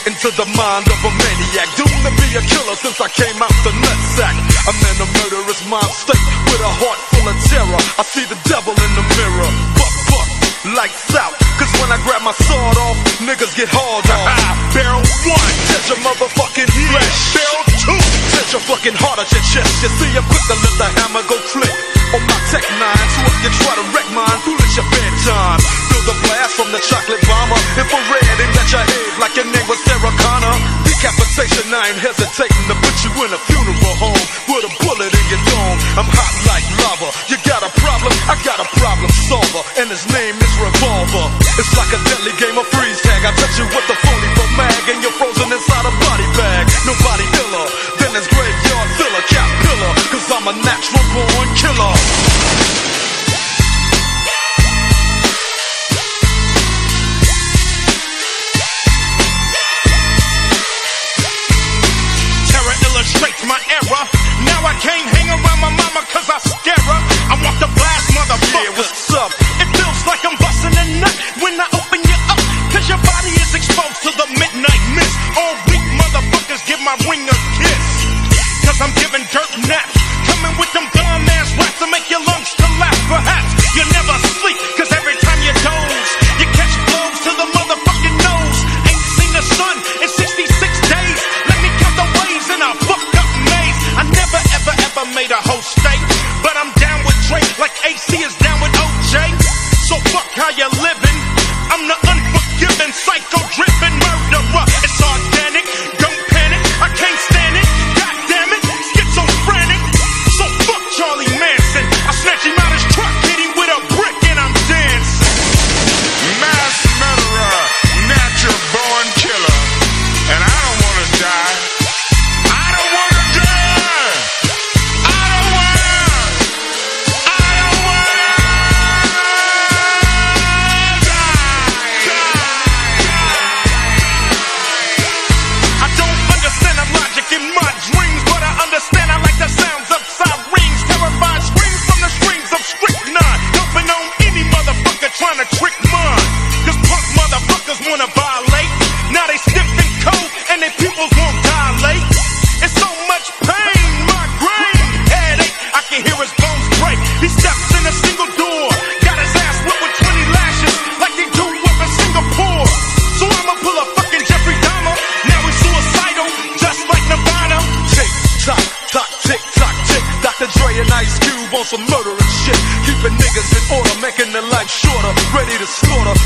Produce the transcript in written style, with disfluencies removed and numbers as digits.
into the mind of a maniac, doomed to be a killer since I came out the nutsack. I'm in a murderous mind state with a heart full of terror. I see the devil in the mirror. Buck, lights out. Cause when I grab my sword off, niggas get hauled off. Barrel 1, touch your motherfucking flesh. Barrel 2, touch your fucking heart at your chest. You see, I'm quick to let the hammer go click on my Tech 9, so if you try to wreck mine, foolish your bedtime. Feel the blast from the chocolate bomber. Infrared and let your head like your name was Sarah Connor. Decapitation, I ain't hesitating to put you in a funeral home with a bullet in your dome. I'm hot like lava. You got a problem? I got a problem solver, and his name is Revolver. It's like a deadly game of freeze tag. I touch you with the 44 mag, and you're frozen inside a body bag. Nobody iller than this graveyard filler, cat pillar. Cause I'm a natural born killer. Illustrates my error. Now I can't hang around my mama cause I scare her. I want the blast, motherfucker. Yeah, what's up? It feels like I'm busting a nut when I open you up. Cause your body is exposed to the midnight mist. All weak motherfuckers give my ring a kiss. Cause I'm giving dirt naps. Coming with them dumb ass raps to make your lungs collapse. Perhaps you never sleep cause every time you doze, you catch blows to the motherfucking nose. Ain't seen the sun in 66 days. Let me count the waves in a fucked up maze. I never ever made a whole state, but I'm down with Drake like AC is down with OJ. So fuck how you living. I'm the unforgiving, psycho-driven murderer. It's organic, don't panic. I can't stand it. God damn it, schizophrenic. So fuck Charlie Manson. I snatch him out his truck, hit him with a brick, and I'm dancing. Mass murderer, natural born killer, and I don't wanna die. I don't wanna die. I don't wanna. I don't understand the logic in my dreams, but I understand I like the sounds of sirens. Terrified screams from the streams of strychnine. Dumping on any motherfucker trying to trick mine. Cause punk motherfuckers wanna violate. Now they stiff and cold and their pupils won't dilate. It's so much pain, migraine, headache. I can hear his bones break. He steps in a single door. Got his ass whipped with 20 lashes like they do up in Singapore. So I'ma pull a fucking Jeffrey Dahmer. Now he's suicidal, just like Nirvana. Tick tock, tock, tick tock, tick. Dr. Dre and Ice Cube on some murderous shit. Keeping niggas in order, making their life shorter. Ready to slaughter